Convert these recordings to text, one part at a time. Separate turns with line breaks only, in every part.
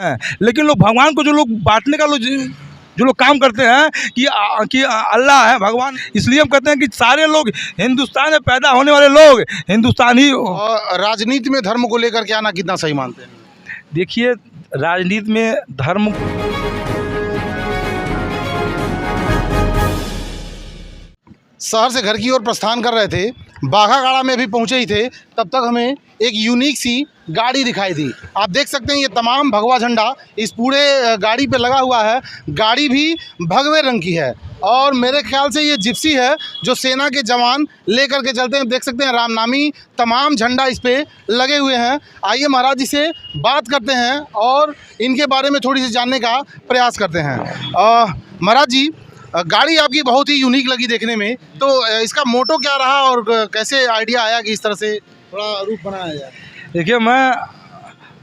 हैं, लेकिन लोग भगवान को जो लोग बांटने का जो लोग काम करते हैं कि अल्लाह है भगवान, इसलिए हम कहते हैं कि सारे लोग हिंदुस्तान में पैदा होने वाले लोग हिंदुस्तान ही।
और राजनीति में धर्म को लेकर के आना कितना सही मानते हैं?
देखिए, राजनीति में धर्म
शहर से घर की ओर प्रस्थान कर रहे थे, बाघागाड़ा में भी पहुंचे ही थे, तब तक हमें एक यूनिक सी गाड़ी दिखाई दी। आप देख सकते हैं ये तमाम भगवा झंडा इस पूरे गाड़ी पे लगा हुआ है। गाड़ी भी भगवे रंग की है और मेरे ख्याल से ये जिप्सी है जो सेना के जवान लेकर के चलते हैं। देख सकते हैं रामनामी तमाम झंडा इस पे लगे हुए हैं। आइए महाराज जी से बात करते हैं और इनके बारे में थोड़ी सी जानने का प्रयास करते हैं। महाराज जी, गाड़ी आपकी बहुत ही यूनिक लगी देखने में, तो इसका मोटो क्या रहा और कैसे आइडिया आया कि इस तरह से थोड़ा रूप बनाया जाए?
देखिए, मैं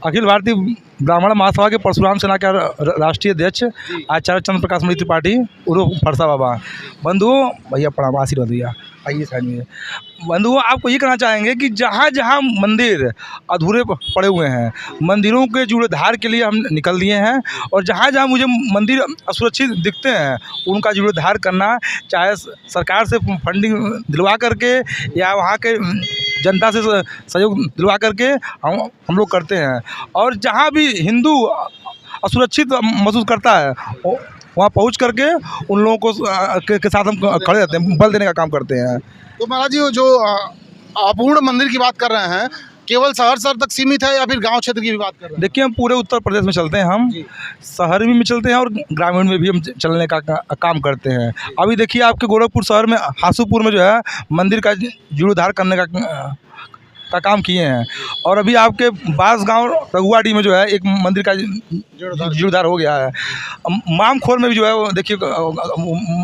अखिल भारतीय ब्राह्मण महासभा के परशुराम सेना के राष्ट्रीय अध्यक्ष आचार्य चंद्र प्रकाश मणि त्रिपाठी उर्फ फरसा बाबा। बंधुओं, भैया प्रणाम, आशीर्वाद भैया, आइए साइड में। बंधुओं, आपको ये कहना चाहेंगे कि जहाँ जहाँ मंदिर अधूरे पड़े हुए हैं, मंदिरों के जीर्णोद्धार के लिए हम निकल दिए हैं और जहाँ जहाँ मुझे मंदिर असुरक्षित दिखते हैं उनका जीर्णोद्धार करना, चाहे सरकार से फंडिंग दिलवा करके या वहाँ के जनता से सहयोग दिलवा करके हम लोग करते हैं। और जहाँ भी हिंदू असुरक्षित महसूस करता है वहाँ पहुँच करके उन लोगों को के साथ हम खड़े रहते हैं, बल देने का काम करते हैं।
तो महाराज जी, जो अपूर्ण मंदिर की बात कर रहे हैं, केवल शहर तक सीमित है या फिर गांव क्षेत्र की भी बात कर रहे हैं?
देखिए, हम पूरे उत्तर प्रदेश में चलते हैं, हम शहर में चलते हैं और ग्रामीण में भी हम चलने का काम करते हैं। अभी देखिए, आपके गोरखपुर शहर में हासूपुर में जो है मंदिर का जीर्णोद्धार करने का काम किए हैं और अभी आपके बांसगांव रघुआडी में जो है एक मंदिर का जीर्णोद्धार हो गया है। मामखोर में भी जो है वो देखिए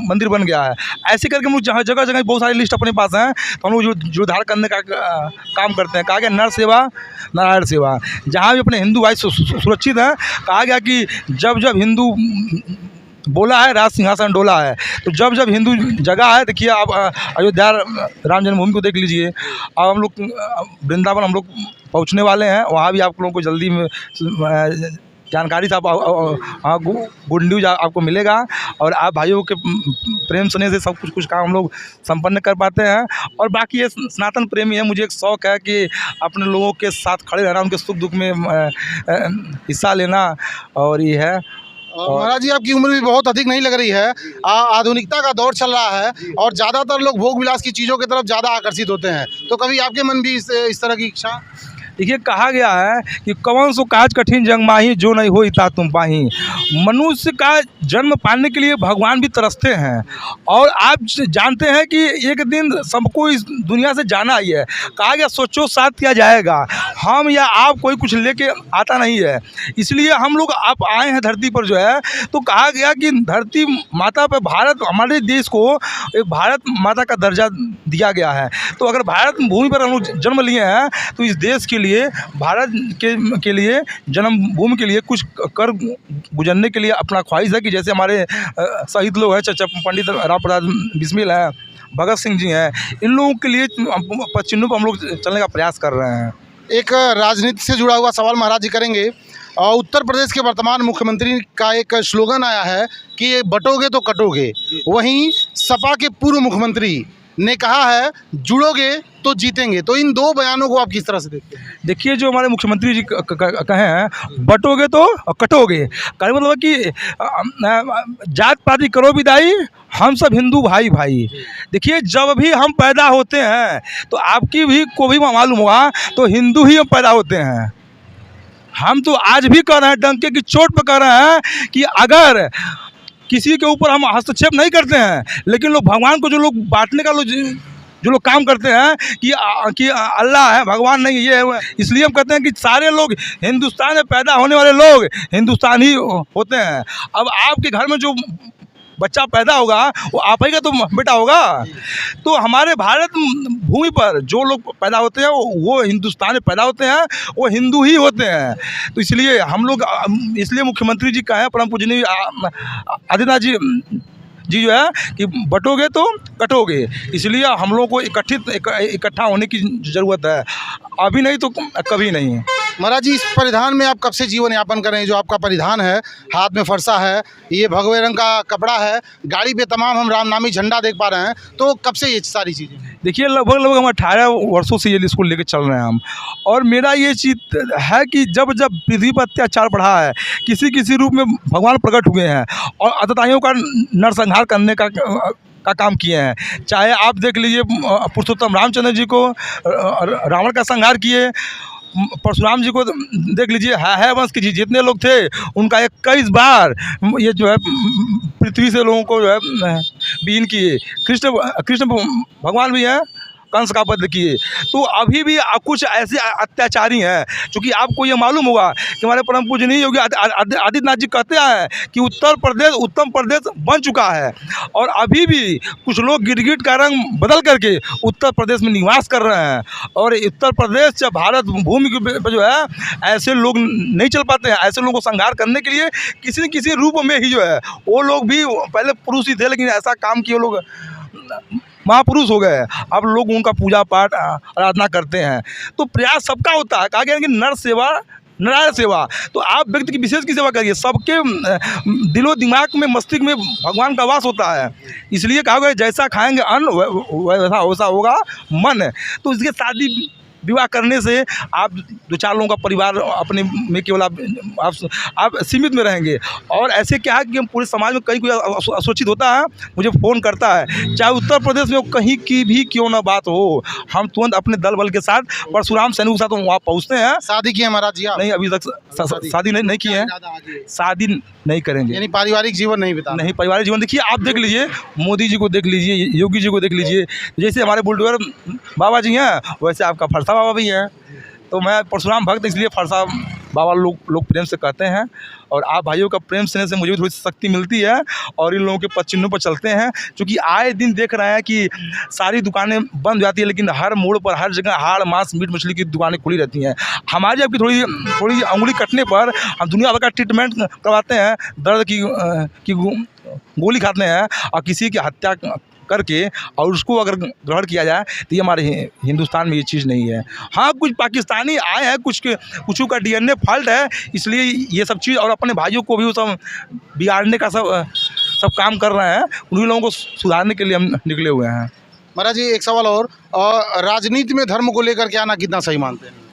मंदिर बन गया है। ऐसे करके हम लोग जहाँ जगह जगह बहुत सारी लिस्ट अपने पास हैं, तो हम लोग जो जीर्णोद्धार करने का काम करते हैं। कहा गया नर सेवा नारायण सेवा। जहाँ भी अपने हिंदू भाई सुरक्षित हैं, कहा गया कि जब जब हिंदू बोला है राज सिंहासन डोला है, तो जब जब हिंदू जगह है, देखिए आप अयोध्या राम जन्मभूमि को देख लीजिए। अब हम लोग वृंदावन हम लोग पहुंचने वाले हैं, वहाँ भी आप लोगों को जल्दी में जानकारी से गुड न्यूज आपको मिलेगा और आप भाइयों के प्रेम स्नेह से सब कुछ काम हम लोग संपन्न कर पाते हैं। और बाकी ये सनातन प्रेमी है, मुझे एक शौक़ है कि अपने लोगों के साथ खड़े रहना, उनके सुख दुख में हिस्सा लेना, और ये है।
महाराज जी, आपकी उम्र भी बहुत अधिक नहीं लग रही है। आधुनिकता का दौर चल रहा है और ज़्यादातर लोग भोग विलास की चीज़ों की तरफ ज़्यादा आकर्षित होते हैं, तो कभी आपके मन भी इस तरह की इच्छा?
देखिए, कहा गया है कि कौन सो काज कठिन जंग माही, जो नहीं हो इता तुम पाही। मनुष्य का जन्म पाने के लिए भगवान भी तरसते हैं और आप जानते हैं कि एक दिन सबको इस दुनिया से जाना ही है। कहा गया सोचो साथ किया जाएगा। हम या आप कोई कुछ लेके आता नहीं है, इसलिए हम लोग आप आए हैं धरती पर जो है, तो कहा गया कि धरती माता पर भारत, हमारे देश को एक भारत माता का दर्जा दिया गया है। तो अगर भारत भूमि पर हम लोग जन्म लिए हैं, तो इस देश के लिए, भारत के लिए, जन्मभूमि के लिए कुछ कर गुजरने के लिए अपना ख्वाहिश है कि जैसे हमारे शहीद लोग हैं, चाचा पंडित राम प्रसाद बिस्मिल हैं, भगत सिंह जी हैं, इन लोगों के लिए चिन्हों पर हम लोग चलने का प्रयास कर रहे हैं।
एक राजनीति से जुड़ा हुआ सवाल महाराज जी करेंगे। उत्तर प्रदेश के वर्तमान मुख्यमंत्री का एक स्लोगन आया है कि बटोगे तो कटोगे। वहीं सपा के पूर्व मुख्यमंत्री ने कहा है जुड़ोगे तो जीतेंगे। तो इन दो बयानों को आप किस तरह से देखते हैं?
देखिए, जो हमारे मुख्यमंत्री जी कहे हैं बटोगे तो कटोगे, कहने मतलब कि जात पाति करो विदाई, हम सब हिंदू भाई भाई। देखिए, जब भी हम पैदा होते हैं तो आपकी भी को भी मालूम होगा, तो हिंदू ही हम पैदा होते हैं। हम तो आज भी कह रहे हैं, डंके की चोट पर कह रहे हैं कि अगर किसी के ऊपर हम हस्तक्षेप नहीं करते हैं, लेकिन लोग भगवान को जो लोग बांटने का जो लोग काम करते हैं कि अल्लाह है भगवान नहीं, ये है, इसलिए हम कहते हैं कि सारे लोग हिंदुस्तान में पैदा होने वाले लोग हिंदुस्तान ही होते हैं। अब आपके घर में जो बच्चा पैदा होगा वो आप ही का तो बेटा होगा। तो हमारे भारत भूमि पर जो लोग पैदा होते हैं वो हिंदुस्तान में पैदा होते हैं, वो हिंदू ही होते हैं। तो इसलिए हम लोग, इसलिए मुख्यमंत्री जी का है परम पूजनीय आदित्यनाथ जी जो है कि बटोगे तो कटोगे। इसलिए हम लोग को इकट्ठा होने की ज़रूरत है, अभी नहीं तो कभी नहीं।
महाराज जी, इस परिधान में आप कब से जीवन यापन कर रहे हैं? जो आपका परिधान है, हाथ में फरसा है, ये भगवे रंग का कपड़ा है, गाड़ी पे तमाम हम रामनामी झंडा देख पा रहे हैं, तो कब से ये सारी चीज़ें?
देखिए लगभग हम 18 वर्षों से ये इसको लेके चल रहे हैं हम। और मेरा ये चीज़ है कि जब जब पृथ्वी पर अत्याचार बढ़ा है, किसी रूप में भगवान प्रकट हुए हैं और अतताइयों का नरसंहार करने का काम किए हैं। चाहे आप देख लीजिए पुरुषोत्तम रामचंद्र जी को रावण का संहार किए, परशुराम जी को देख लीजिए, है वंश के जितने लोग थे उनका 21 बार ये जो है पृथ्वी से लोगों को जो है विहीन किए। कृष्ण भगवान भी हैं, कंस का वध किए। तो अभी भी कुछ ऐसे अत्याचारी हैं, क्योंकि आपको ये मालूम होगा कि हमारे परम पूजनीय योगी आदित्यनाथ जी कहते हैं कि उत्तर प्रदेश उत्तम प्रदेश बन चुका है, और अभी भी कुछ लोग गिरगिट का रंग बदल करके उत्तर प्रदेश में निवास कर रहे हैं। और उत्तर प्रदेश या भारत भूमि पर जो है ऐसे लोग नहीं चल पाते हैं। ऐसे लोगों को संहार करने के लिए किसी न किसी रूप में ही जो है, वो लोग भी पहले पुरुष ही थे, लेकिन ऐसा काम किए लोग महापुरुष हो गए। अब लोग उनका पूजा पाठ आराधना करते हैं। तो प्रयास सबका होता है, कहा गया है कि नर सेवा नारायण सेवा। तो आप व्यक्ति की विशेष की सेवा करिए, सबके दिलो दिमाग में मस्तिष्क में भगवान का वास होता है। इसलिए कहा गया जैसा खाएंगे अन्न वैसा होगा मन। तो इसके शादी विवाह करने से आप 2-4 लोगों का परिवार अपने में केवल आप सीमित में रहेंगे। और ऐसे क्या है कि हम पूरे समाज में कहीं कोई असुरक्षित होता है, मुझे फ़ोन करता है, चाहे उत्तर प्रदेश में कहीं की भी क्यों ना बात हो, हम तुरंत अपने दल बल के साथ परशुराम सैनिक के साथ वहाँ पहुँचते हैं।
शादी की है महाराज जी आप?
नहीं, अभी तक शादी नहीं की है, शादी नहीं करेंगे,
यानी पारिवारिक जीवन नहीं बिता?
नहीं, पारिवारिक जीवन। देखिए आप देख लीजिए, मोदी जी को देख लीजिए, योगी जी को देख लीजिए, जैसे हमारे बुलडोजर बाबा जी हैं वैसे आपका फरसा बाबा भी हैं। तो मैं परशुराम भक्त, इसलिए फरसा बाबा लोग प्रेम से कहते हैं। और आप भाइयों का प्रेम स्नेह से मुझे भी थोड़ी शक्ति मिलती है, और इन लोगों के पद चिन्हों पर चलते हैं। क्योंकि आए दिन देख रहे हैं कि सारी दुकानें बंद जाती है, लेकिन हर मोड़ पर हर जगह हाड़ मांस मीट मछली की दुकानें खुली रहती हैं। हमारी आपकी थोड़ी उंगली कटने पर हम दुनिया भर का ट्रीटमेंट करवाते हैं, दर्द की गोली खाते हैं, और किसी की हत्या करके और उसको अगर ग्रहण किया जाए तो ये हमारे हिंदुस्तान में ये चीज़ नहीं है। हाँ, कुछ पाकिस्तानी आए हैं, कुछ का DNA फॉल्ट है, इसलिए ये सब चीज़, और अपने भाइयों को भी वो सब बिगाड़ने का सब काम कर रहे हैं। उन्हीं लोगों को सुधारने के लिए हम निकले हुए हैं।
महाराज जी, एक सवाल और राजनीति में धर्म को लेकर के आना कितना सही मानते हैं?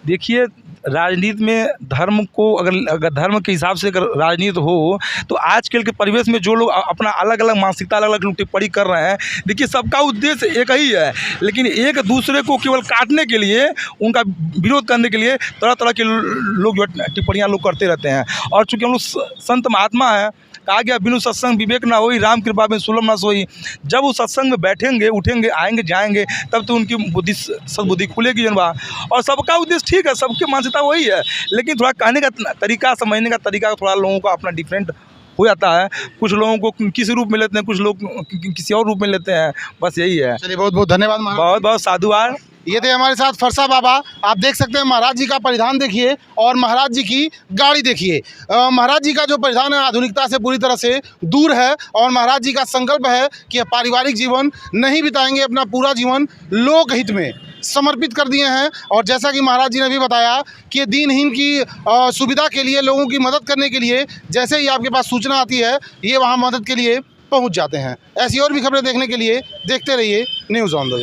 देखिए, राजनीति में धर्म को अगर धर्म के हिसाब से अगर राजनीति हो, तो आजकल के परिवेश में जो लोग अपना अलग अलग मानसिकता अलग अलग लोग टिप्पणी कर रहे हैं, देखिए सबका उद्देश्य एक ही है, लेकिन एक दूसरे को केवल काटने के लिए, उनका विरोध करने के लिए तरह तरह के लोग जो टिप्पणियाँ लोग करते रहते हैं। और चूँकि हम लोग संत महात्मा हैं, कहा गया बिनु सत्संग विवेक ना होई, राम कृपा में सुलभ ना सोई। जब वो सत्संग में बैठेंगे, उठेंगे, आएंगे, जाएंगे, तब तो उनकी बुद्धि सद्बुद्धि खुलेगी जनवा। और सबका उद्देश्य ठीक है, सबकी मानसिकता वही है, लेकिन थोड़ा कहने का तरीका, समझने का तरीका थोड़ा लोगों का अपना डिफरेंट हो जाता है। कुछ लोगों को किसी रूप में लेते हैं, कुछ लोग किसी और रूप में लेते हैं, बस यही है।
चलिए, बहुत बहुत धन्यवाद महाराज।
बहुत बहुत साधुवाद।
ये थे हमारे साथ फरसा बाबा। आप देख सकते हैं महाराज जी का परिधान देखिए और महाराज जी की गाड़ी देखिए। महाराज जी का जो परिधान है आधुनिकता से पूरी तरह से दूर है, और महाराज जी का संकल्प है कि पारिवारिक जीवन नहीं बिताएंगे, अपना पूरा जीवन लोकहित में समर्पित कर दिए हैं। और जैसा कि महाराज जी ने भी बताया कि दीनहीन की सुविधा के लिए, लोगों की मदद करने के लिए जैसे ही आपके पास सूचना आती है, ये वहाँ मदद के लिए पहुँच जाते हैं। ऐसी और भी खबरें देखने के लिए देखते रहिए न्यूज़ ऑन द वे।